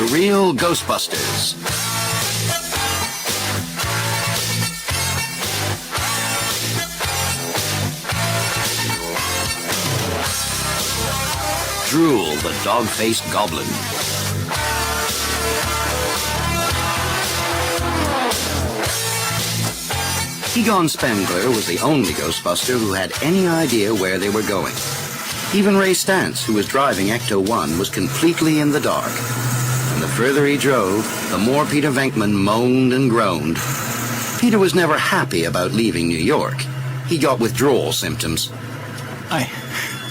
The Real Ghostbusters. Drool, the dog-faced goblin. Egon Spengler was the only Ghostbuster who had any idea where they were going. Even Ray Stantz, who was driving Ecto-1, was completely in the dark. And the further he drove, the more Peter Venkman moaned and groaned. Peter was never happy about leaving New York. He got withdrawal symptoms.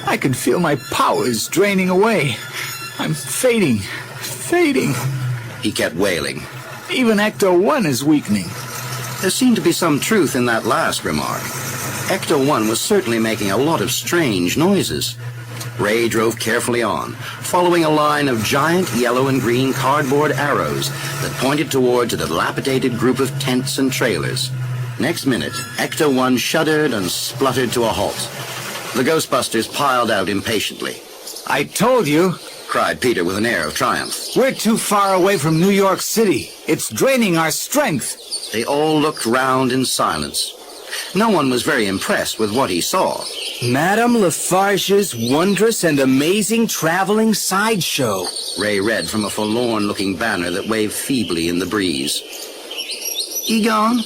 I can feel my powers draining away. I'm fading. He kept wailing. Even Ecto-1 is weakening. There seemed to be some truth in that last remark. Ecto-1 was certainly making a lot of strange noises. Ray drove carefully on, following a line of giant yellow and green cardboard arrows that pointed towards a dilapidated group of tents and trailers. Next minute, Ecto-1 shuddered and spluttered to a halt. The Ghostbusters piled out impatiently. I told you, cried Peter with an air of triumph. We're too far away from New York City. It's draining our strength. They all looked round in silence. No one was very impressed with what he saw. Madame Lafarge's wondrous and amazing traveling sideshow. Ray read from a forlorn-looking banner that waved feebly in the breeze. Egon?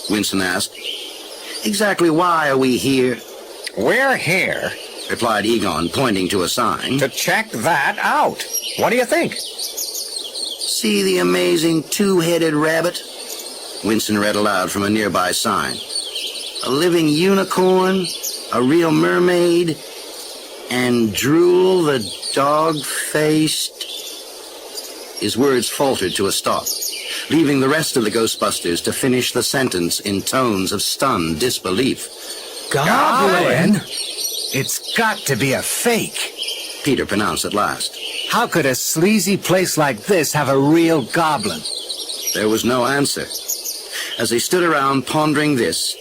Winston asked. Exactly why are we here? We're here, replied Egon, pointing to a sign. to check that out. What do you think? See the amazing two-headed rabbit? Winston read aloud from a nearby sign. A living unicorn, a real mermaid, and Drool the dog-faced... His words faltered to a stop, leaving the rest of the Ghostbusters to finish the sentence in tones of stunned disbelief. Goblin? It's got to be a fake. Peter pronounced at last. How could a sleazy place like this have a real goblin? There was no answer. As they stood around pondering this,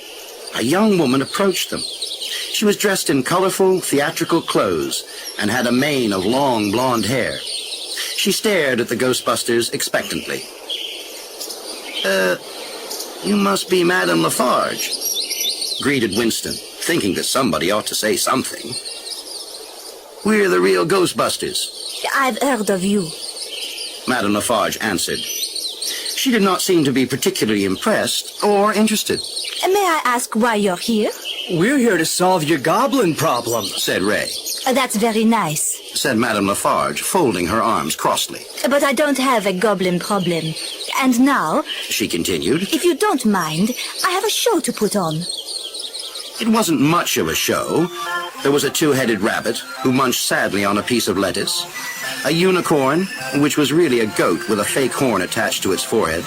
a young woman approached them. She was dressed in colorful, theatrical clothes and had a mane of long blonde hair. She stared at the Ghostbusters expectantly. You must be Madame Lafarge, greeted Winston, thinking that somebody ought to say something. We're the Real Ghostbusters. I've heard of you. Madame Lafarge answered. She did not seem to be particularly impressed or interested. May I ask why you're here? We're here to solve your goblin problem, said Ray. That's very nice. Said Madame Lafarge, folding her arms crossly. But I don't have a goblin problem. And now, She continued. if you don't mind, I have a show to put on. It wasn't much of a show. There was a two-headed rabbit who munched sadly on a piece of lettuce, a unicorn, which was really a goat with a fake horn attached to its forehead,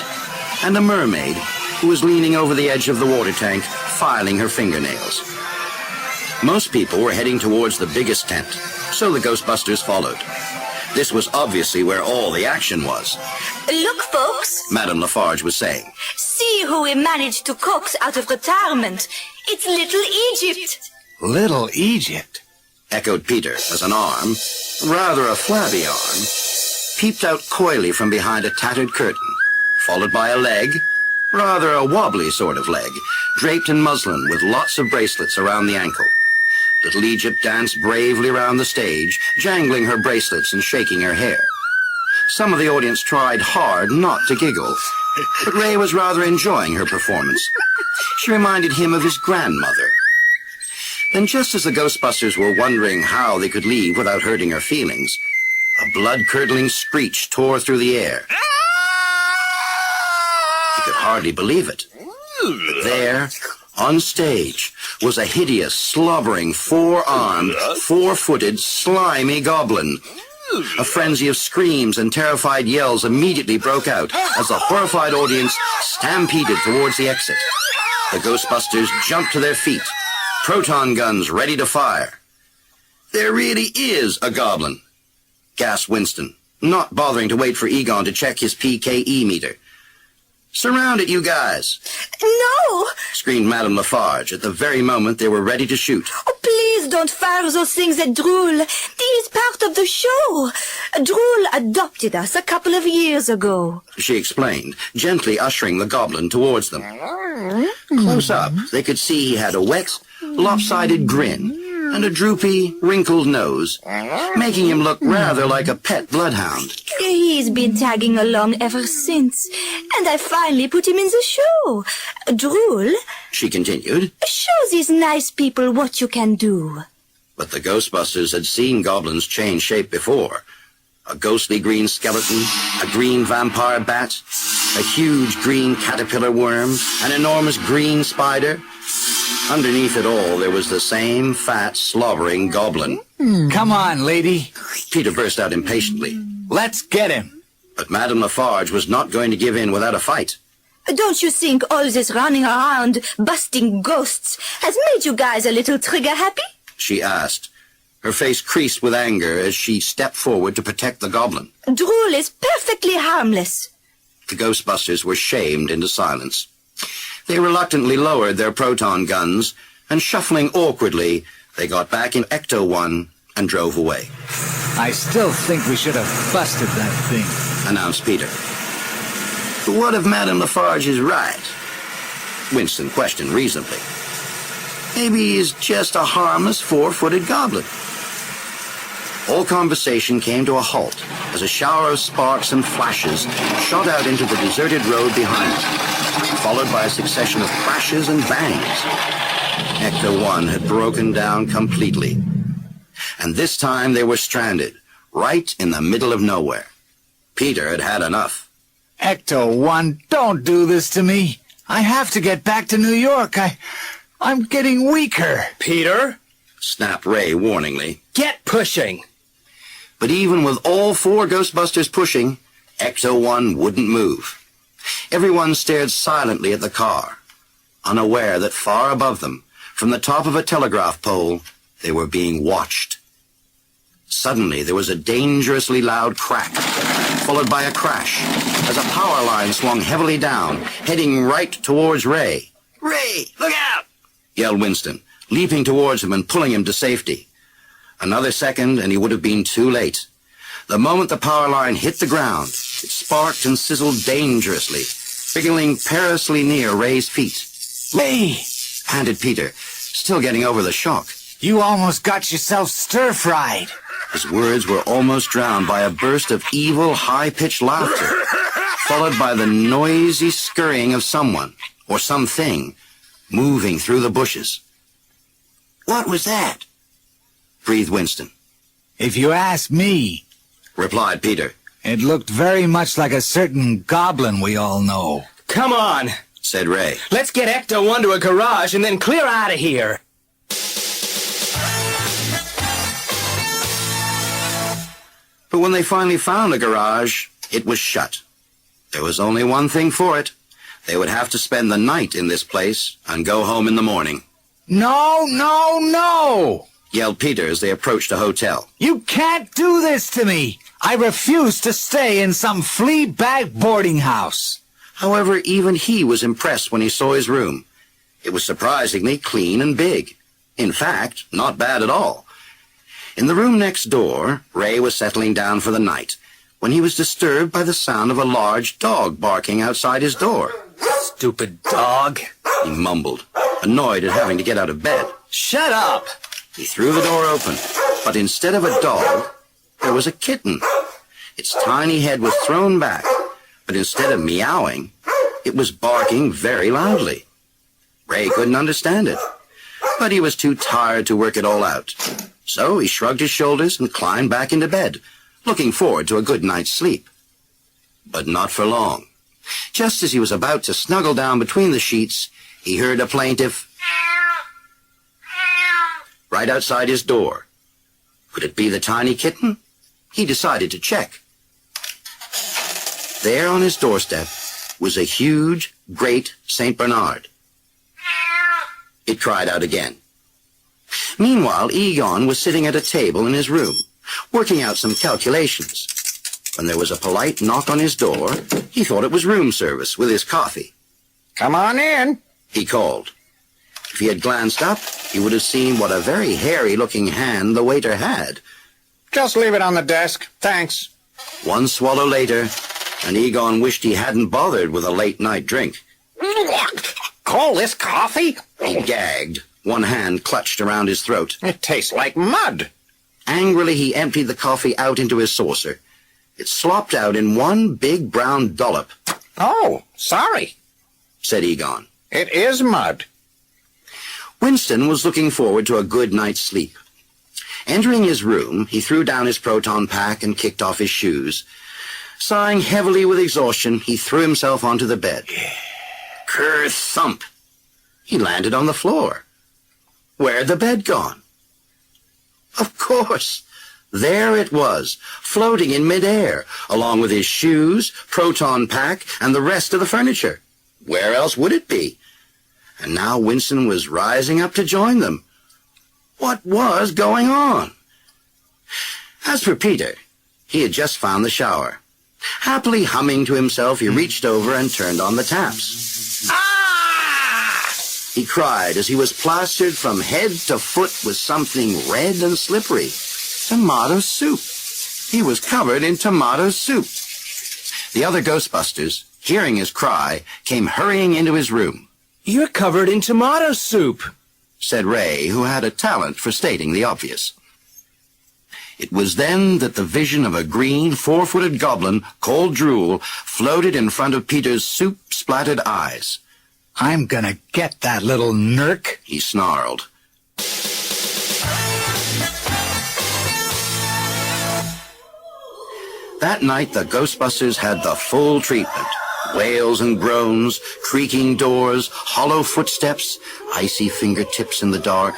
and a mermaid who was leaning over the edge of the water tank, filing her fingernails. Most people were heading towards the biggest tent, so the Ghostbusters followed. This was obviously where all the action was. Look, folks. Madame Lafarge was saying. See who we managed to coax out of retirement. It's Little Egypt. Little Egypt? Echoed Peter as an arm, rather a flabby arm, peeped out coyly from behind a tattered curtain, followed by a leg, rather a wobbly sort of leg, draped in muslin with lots of bracelets around the ankle. Little Egypt danced bravely around the stage, jangling her bracelets and shaking her hair. Some of the audience tried hard not to giggle, but Ray was rather enjoying her performance. She reminded him of his grandmother. Then just as the Ghostbusters were wondering how they could leave without hurting her feelings, a blood-curdling screech tore through the air. He could hardly believe it. There, on stage, was a hideous, slobbering, four-armed, four-footed, slimy goblin. A frenzy of screams and terrified yells immediately broke out as the horrified audience stampeded towards the exit. The Ghostbusters jumped to their feet, proton guns ready to fire. There really is a goblin, gasped Winston, not bothering to wait for Egon to check his PKE meter. Surround it, you guys! No! Screamed Madame Lafarge at the very moment they were ready to shoot. Oh, please don't fire those things at Drool. This is part of the show. Drool adopted us a couple of years ago. She explained, gently ushering the goblin towards them. Close up, they could see he had a wet, lopsided grin and a droopy, wrinkled nose, making him look rather like a pet bloodhound. He's been tagging along ever since, and I finally put him in the show. Drool, She continued, show these nice people what you can do. but the Ghostbusters had seen goblins change shape before. A ghostly green skeleton, a green vampire bat, a huge green caterpillar worm, an enormous green spider. Underneath it all, there was the same fat, slobbering goblin. Come on, lady. Peter burst out impatiently. Let's get him. But Madame Lafarge was not going to give in without a fight. Don't you think all this running around, busting ghosts, has made you guys a little trigger-happy? She asked. Her face creased with anger as she stepped forward to protect the goblin. Drool is perfectly harmless. The Ghostbusters were shamed into silence. They reluctantly lowered their proton guns, and shuffling awkwardly, they got back in Ecto-1 and drove away, I still think we should have busted that thing. announced Peter. But what if Madame Lafarge is right? Winston questioned reasonably. Maybe he's just a harmless four-footed goblin. All conversation came to a halt as a shower of sparks and flashes shot out into the deserted road behind them, followed by a succession of crashes and bangs. Ecto-1 had broken down completely. And this time they were stranded, right in the middle of nowhere. Peter had had enough. Ecto-1, don't do this to me. I have to get back to New York. I'm getting weaker. Peter, Snapped Ray warningly. get pushing. But even with all four Ghostbusters pushing, Ecto-1 wouldn't move. Everyone stared silently at the car, unaware that far above them, from the top of a telegraph pole, they were being watched. Suddenly, there was a dangerously loud crack, followed by a crash, as a power line swung heavily down, heading right towards Ray. "Ray, look out!" yelled Winston, leaping towards him and pulling him to safety. Another second, and he would have been too late. The moment the power line hit the ground, it sparked and sizzled dangerously, wriggling perilously near Ray's feet. Ray, Panted Peter, still getting over the shock. you almost got yourself stir-fried. His words were almost drowned by a burst of evil, high-pitched laughter, followed by the noisy scurrying of someone, or something, moving through the bushes. "What was that?" breathed Winston. If you ask me, Replied Peter. it looked very much like a certain goblin we all know. Come on. Said Ray. Let's get Ecto-1 to a garage and then clear out of here. But when they finally found a garage, it was shut. There was only one thing for it. They would have to spend the night in this place and go home in the morning, No, no, no! yelled Peter as they approached a hotel. You can't do this to me! I refuse to stay in some flea-bag boarding house. However, even he was impressed when he saw his room. It was surprisingly clean and big. In fact, not bad at all. In the room next door, Ray was settling down for the night when he was disturbed by the sound of a large dog barking outside his door. Stupid dog. He mumbled, annoyed at having to get out of bed. Shut up. He threw the door open, but instead of a dog, there was a kitten. Its tiny head was thrown back, but instead of meowing, it was barking very loudly. Ray couldn't understand it, but he was too tired to work it all out. So he shrugged his shoulders and climbed back into bed, looking forward to a good night's sleep. But not for long. Just as he was about to snuggle down between the sheets, he heard a plaintive right outside his door. Could it be the tiny kitten? He decided to check. There on his doorstep was a huge, great St. Bernard. It cried out again. Meanwhile, Egon was sitting at a table in his room, working out some calculations. When there was a polite knock on his door, he thought it was room service with his coffee. Come on in. He called. If he had glanced up, he would have seen what a very hairy-looking hand the waiter had. Just leave it on the desk. Thanks. One swallow later, and Egon wished he hadn't bothered with a late-night drink. Call this coffee? He gagged, one hand clutched around his throat. It tastes like mud. Angrily, he emptied the coffee out into his saucer. It slopped out in one big brown dollop. Oh, sorry, said Egon. It is mud. Winston was looking forward to a good night's sleep. Entering his room, he threw down his proton pack and kicked off his shoes. Sighing heavily with exhaustion, he threw himself onto the bed. Ker-thump! He landed on the floor. Where'd the bed gone? Of course! There it was, floating in midair, along with his shoes, proton pack, and the rest of the furniture. Where else would it be? And now Winston was rising up to join them. What was going on? As for Peter, he had just found the shower. Happily humming to himself, he reached over and turned on the taps. Ah! He cried as he was plastered from head to foot with something red and slippery. Tomato soup. He was covered in tomato soup. The other Ghostbusters, hearing his cry, came hurrying into his room. You're covered in tomato soup, said Ray, who had a talent for stating the obvious. It was then that the vision of a green, four-footed goblin called Drool floated in front of Peter's soup-splattered eyes. I'm gonna get that little nerk, he snarled. That night, the Ghostbusters had the full treatment. Wails and groans, creaking doors, hollow footsteps, icy fingertips in the dark.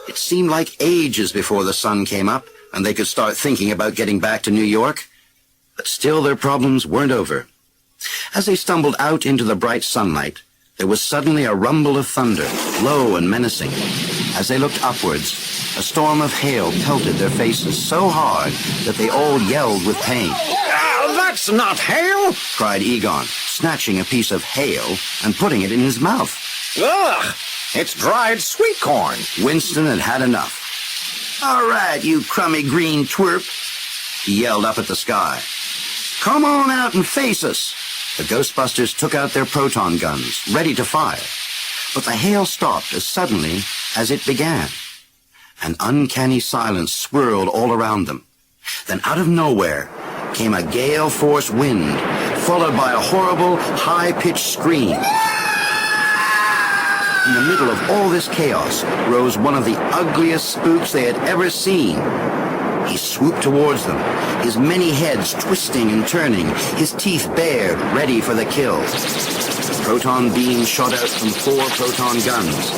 It seemed like ages before the sun came up and they could start thinking about getting back to New York. But still their problems weren't over. As they stumbled out into the bright sunlight, there was suddenly a rumble of thunder, low and menacing. As they looked upwards, a storm of hail pelted their faces so hard that they all yelled with pain. That's not hail, cried Egon, snatching a piece of hail and putting it in his mouth. Ugh! It's dried sweet corn. Winston had had enough. All right, you crummy green twerp, he yelled up at the sky. Come on out and face us. The Ghostbusters took out their proton guns, ready to fire. But the hail stopped as suddenly as it began. An uncanny silence swirled all around them. Then out of nowhere came a gale-force wind, followed by a horrible, high-pitched scream. In the middle of all this chaos rose one of the ugliest spooks they had ever seen. He swooped towards them, his many heads twisting and turning, his teeth bared, ready for the kill. Proton beams shot out from 4 proton guns.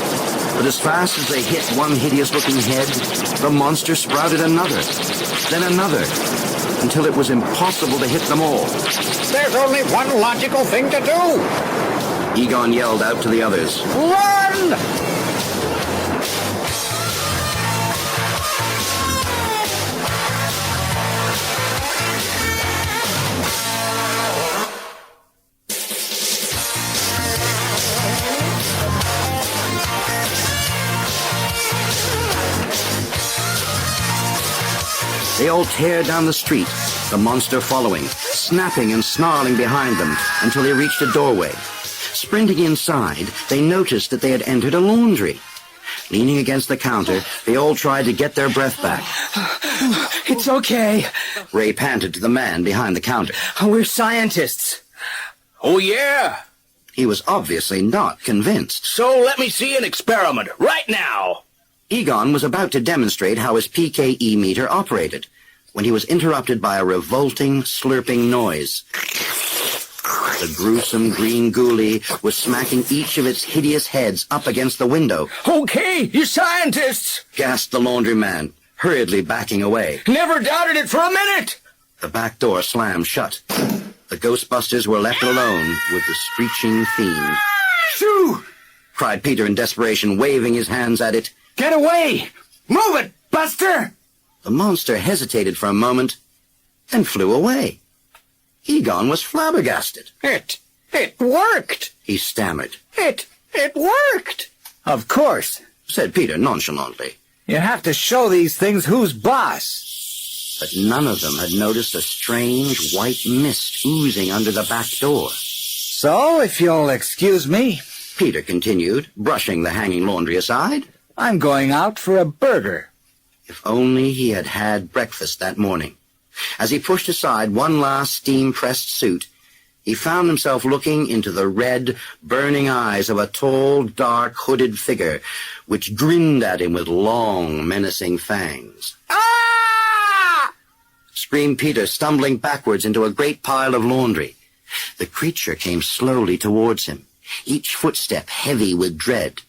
But as fast as they hit one hideous-looking head, the monster sprouted another, then another, until it was impossible to hit them all. There's only one logical thing to do. Egon yelled out to the others. Run! They all teared down the street, the monster following, snapping and snarling behind them until they reached a doorway. Sprinting inside, they noticed that they had entered a laundry. Leaning against the counter, they all tried to get their breath back. It's okay. Ray panted to the man behind the counter. We're scientists. Oh, yeah? He was obviously not convinced. So let me see an experiment right now. Egon was about to demonstrate how his PKE meter operated when he was interrupted by a revolting, slurping noise. The gruesome green ghoulie was smacking each of its hideous heads up against the window. Okay, you scientists! Gasped the laundryman, hurriedly backing away. Never doubted it for a minute! The back door slammed shut. The Ghostbusters were left alone with the screeching fiend. Shoo! Cried Peter in desperation, waving his hands at it. Get away! Move it, Buster! The monster hesitated for a moment, then flew away. Egon was flabbergasted. It worked. He stammered. It worked. Of course. Said Peter nonchalantly. You have to show these things who's boss. But none of them had noticed a strange white mist oozing under the back door. So, if you'll excuse me, Peter continued, brushing the hanging laundry aside. I'm going out for a burger. If only he had had breakfast that morning. As he pushed aside one last steam-pressed suit, he found himself looking into the red, burning eyes of a tall, dark, hooded figure, which grinned at him with long, menacing fangs. Ah! Screamed Peter, stumbling backwards into a great pile of laundry. The creature came slowly towards him, each footstep heavy with dread.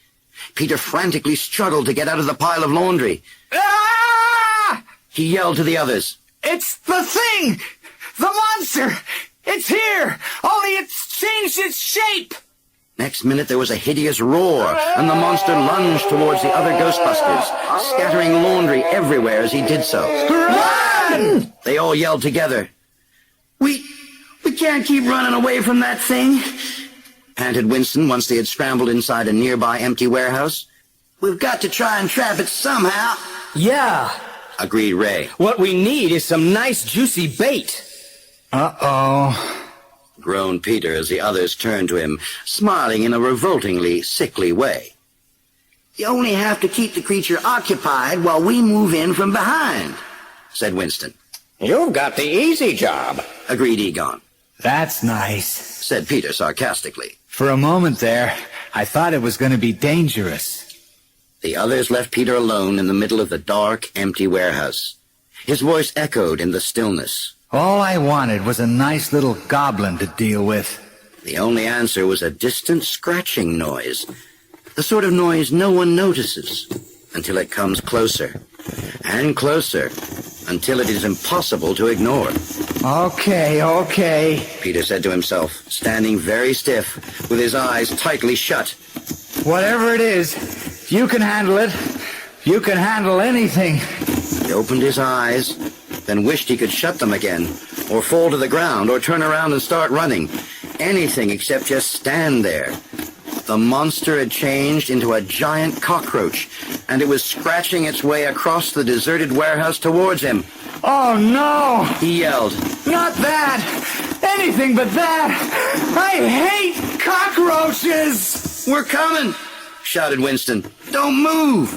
Peter frantically struggled to get out of the pile of laundry. Ah! He yelled to the others. It's the thing! The monster! It's here! Only it's changed its shape! Next minute there was a hideous roar, and the monster lunged towards the other Ghostbusters, scattering laundry everywhere as he did so. Run! They all yelled together. We can't keep running away from that thing, panted Winston once they had scrambled inside a nearby empty warehouse. We've got to try and trap it somehow, Yeah. agreed Ray. What we need is some nice juicy bait. Uh-oh. Groaned Peter as the others turned to him, smiling in a revoltingly sickly way. You only have to keep the creature occupied while we move in from behind, said Winston. You've got the easy job. Agreed Egon, That's nice. said Peter sarcastically. For a moment there, I thought it was going to be dangerous. The others left Peter alone in the middle of the dark, empty warehouse. His voice echoed in the stillness. All I wanted was a nice little goblin to deal with. The only answer was a distant scratching noise, the sort of noise no one notices until it comes closer and closer until it is impossible to ignore. Okay. Peter said to himself, standing very stiff, with his eyes tightly shut. Whatever it is, if you can handle it, you can handle anything. He opened his eyes, then wished he could shut them again, or fall to the ground, or turn around and start running. Anything except just stand there. The monster had changed into a giant cockroach, and it was scratching its way across the deserted warehouse towards him. Oh, no! He yelled. Not that! Anything but that! I hate cockroaches! "We're coming!" shouted Winston. "Don't move!"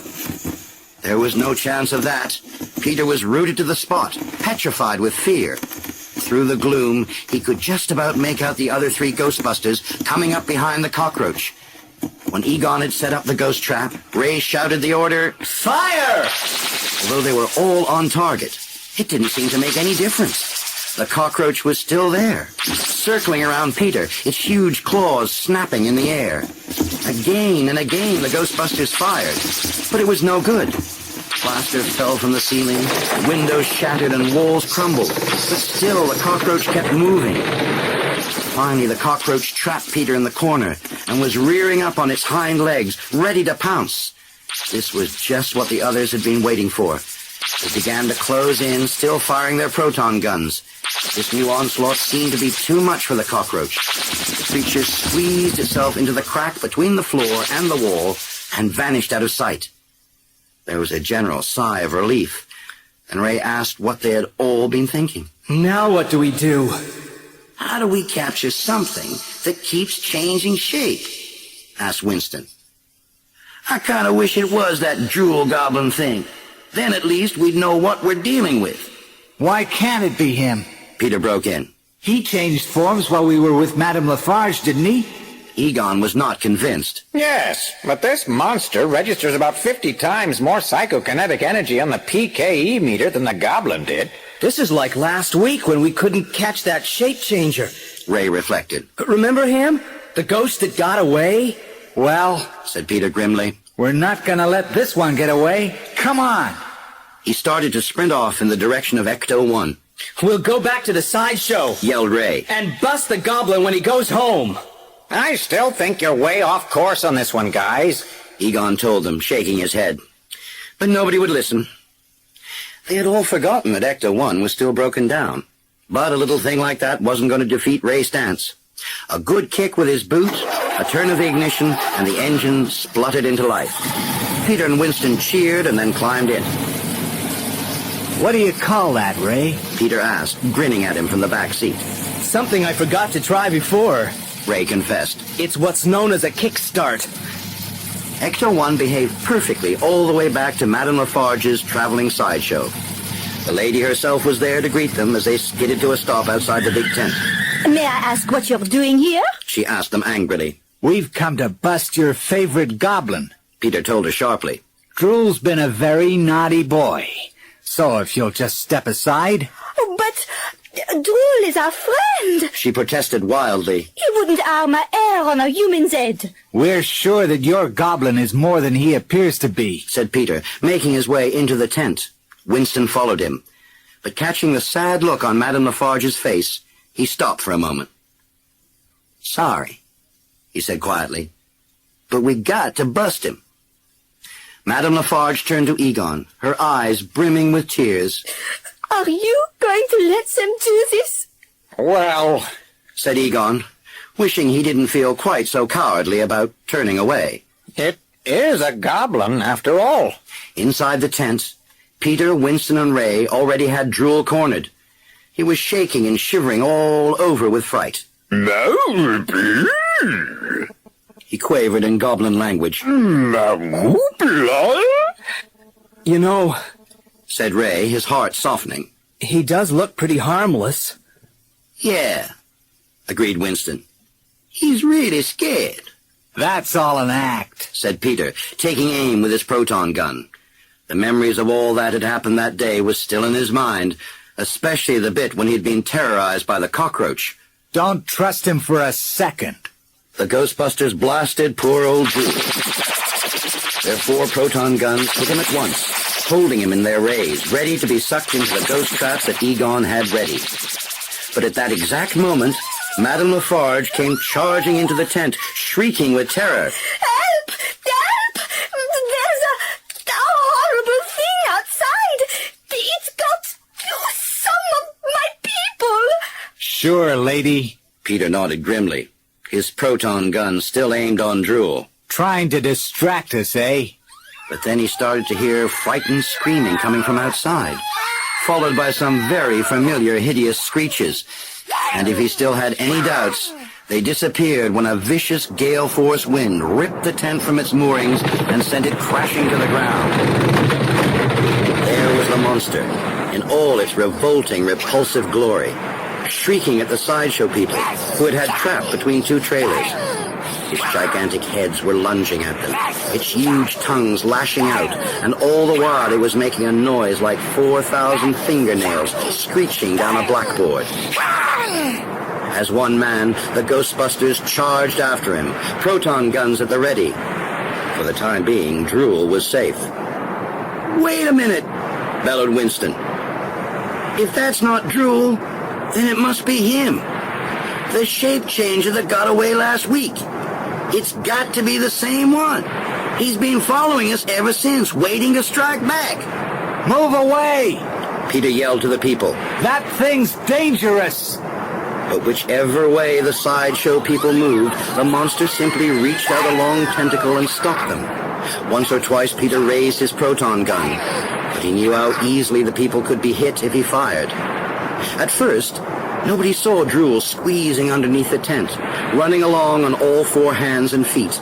There was no chance of that. Peter was rooted to the spot, petrified with fear. Through the gloom, he could just about make out the other three Ghostbusters coming up behind the cockroach. When Egon had set up the ghost trap, Ray shouted the order, "Fire!" Although they were all on target, it didn't seem to make any difference. The cockroach was still there, circling around Peter, its huge claws snapping in the air. Again and again the Ghostbusters fired, but it was no good. Plaster fell from the ceiling, windows shattered and walls crumbled, but still the cockroach kept moving. Finally, the cockroach trapped Peter in the corner and was rearing up on its hind legs, ready to pounce. This was just what the others had been waiting for. They began to close in, still firing their proton guns. This new onslaught seemed to be too much for the cockroach. The creature squeezed itself into the crack between the floor and the wall and vanished out of sight. There was a general sigh of relief, and Ray asked what they had all been thinking. Now what do we do? How do we capture something that keeps changing shape? Asked Winston. I kind of wish it was that Drool Goblin thing. Then at least we'd know what we're dealing with. Why can't it be him? Peter broke in. He changed forms while we were with Madame Lafarge, didn't he? Egon was not convinced. Yes, but this monster registers about 50 times more psychokinetic energy on the PKE meter than the Goblin did. This is like last week when we couldn't catch that shape changer. Ray reflected. Remember him? The ghost that got away? Well, Said Peter grimly. we're not gonna let this one get away. Come on! He started to sprint off in the direction of Ecto-1. We'll go back to the sideshow Yelled Ray. and bust the goblin when he goes home. I still think you're way off course on this one, guys. Egon told them, shaking his head. But nobody would listen. They had all forgotten that Ecto 1 was still broken down. But a little thing like that wasn't going to defeat Ray Stantz. A good kick with his boot, a turn of the ignition, and the engine spluttered into life. Peter and Winston cheered and then climbed in. What do you call that, Ray? Peter asked, grinning at him from the back seat. Something I forgot to try before. Ray confessed. It's what's known as a kickstart. Ecto 1 behaved perfectly all the way back to Madame Lafarge's traveling sideshow. The lady herself was there to greet them as they skidded to a stop outside the big tent. May I ask what you're doing here? She asked them angrily. We've come to bust your favorite goblin. Peter told her sharply. Drool's been a very naughty boy. So if you'll just step aside... Oh, but Drool is our friend. She protested wildly. He wouldn't harm a hair on a human's head. We're sure that your goblin is more than he appears to be, Said Peter, making his way into the tent. Winston followed him. But catching the sad look on Madame Lafarge's face, he stopped for a moment. Sorry, he said quietly, but we got to bust him. Madame Lafarge turned to Egon, her eyes brimming with tears. Are you going to let them do this? Well, Said Egon, wishing he didn't feel quite so cowardly about turning away. it is a goblin after all. Inside the tent, Peter, Winston, and Ray already had Drool cornered. He was shaking and shivering all over with fright. He quavered in goblin language. You know, Said Ray, his heart softening. he does look pretty harmless. Yeah, agreed Winston. He's really scared, That's all an act. said Peter, taking aim with his proton gun. The memories of all that had happened that day was still in his mind, especially the bit when he'd been terrorized by the cockroach. Don't trust him for a second. The Ghostbusters blasted poor old Drool. Their 4 proton guns hit him at once, holding him in their rays, ready to be sucked into the ghost trap that Egon had ready. But at that exact moment, Madame Lafarge came charging into the tent, shrieking with terror. Help! Help! There's a horrible thing outside. It's got some of my people. Sure, lady. Peter nodded grimly, his proton gun still aimed on Drool. Trying to distract us, eh? But then he started to hear frightened screaming coming from outside, followed by some very familiar hideous screeches. And if he still had any doubts, they disappeared when a vicious gale-force wind ripped the tent from its moorings and sent it crashing to the ground. There was the monster, in all its revolting, repulsive glory, shrieking at the sideshow people who had trapped between 2 trailers. Its gigantic heads were lunging at them, its huge tongues lashing out, and all the while it was making a noise like 4,000 fingernails screeching down a blackboard. As one man, the Ghostbusters charged after him, proton guns at the ready. For the time being, Drool was safe. Wait a minute, bellowed Winston. If that's not Drool, then it must be him. The shape changer that got away last week. It's got to be the same one. He's been following us ever since, waiting to strike back. Move away! Peter yelled to the people. That thing's dangerous! But whichever way the sideshow people moved, the monster simply reached out a long tentacle and stopped them. Once or twice Peter raised his proton gun, but he knew how easily the people could be hit if he fired. At first, nobody saw Drool squeezing underneath the tent, running along on all 4 hands and feet.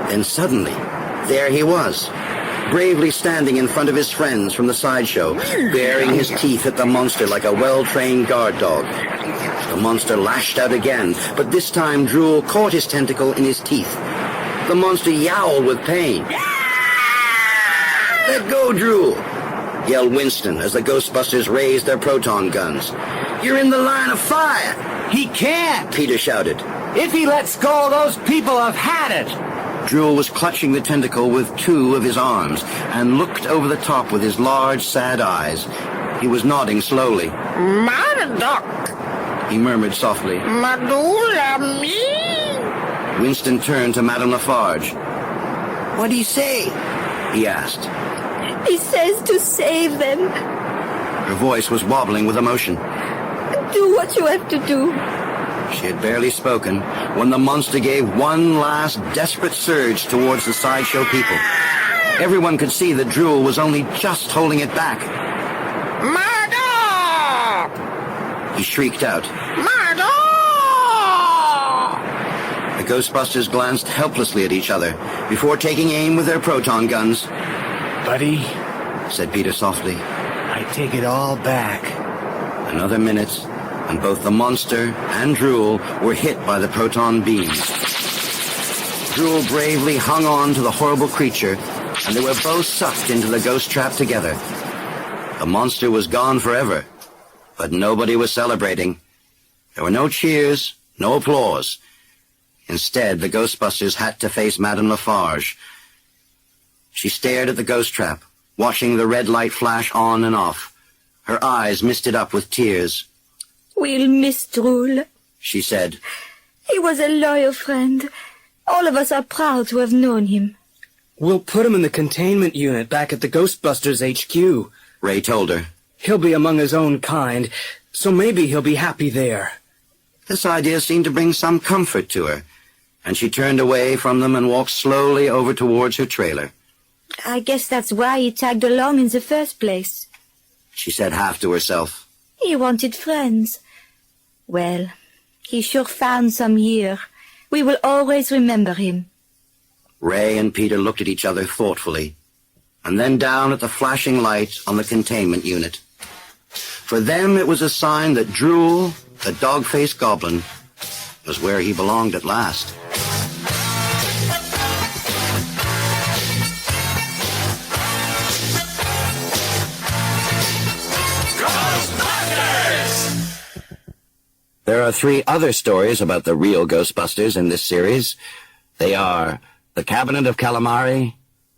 Then suddenly, there he was, bravely standing in front of his friends from the sideshow, baring his teeth at the monster like a well-trained guard dog. The monster lashed out again, but this time Drool caught his tentacle in his teeth. The monster yowled with pain. Let go, Drool, yelled Winston as the Ghostbusters raised their proton guns. You're in the line of fire! He can't! Peter shouted. If he lets go, those people have had it! Drool was clutching the tentacle with 2 of his arms and looked over the top with his large, sad eyes. He was nodding slowly. Murdoch! He murmured softly. Madula me! Winston turned to Madame Lafarge. What'd he say? He asked. He says to save them. Her voice was wobbling with emotion. Do what you have to do. She had barely spoken when the monster gave one last desperate surge towards the sideshow people. Everyone could see that Drool was only just holding it back. Murder! He shrieked out. Murder! The Ghostbusters glanced helplessly at each other before taking aim with their proton guns. Buddy, Said Peter softly. I take it all back. Another minute, and both the monster and Drool were hit by the proton beams. Drool bravely hung on to the horrible creature, and they were both sucked into the ghost trap together. The monster was gone forever, but nobody was celebrating. There were no cheers, no applause. Instead, the Ghostbusters had to face Madame Lafarge. She stared at the ghost trap, watching the red light flash on and off. Her eyes misted up with tears. We'll miss Drool, She said. He was a loyal friend. All of us are proud to have known him. We'll put him in the containment unit back at the Ghostbusters HQ. Ray told her. He'll be among his own kind, so maybe he'll be happy there. This idea seemed to bring some comfort to her, and she turned away from them and walked slowly over towards her trailer. I guess that's why he tagged along in the first place. She said half to herself. He wanted friends. Well, he sure found some here. We will always remember him. Ray and Peter looked at each other thoughtfully, and then down at the flashing light on the containment unit. For them, it was a sign that Drool, the dog-faced goblin, was where he belonged at last. There are 3 other stories about the real Ghostbusters in this series. They are The Cabinet of Calamari,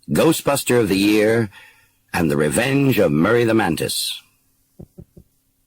Ghostbuster of the Year, and The Revenge of Murray the Mantis.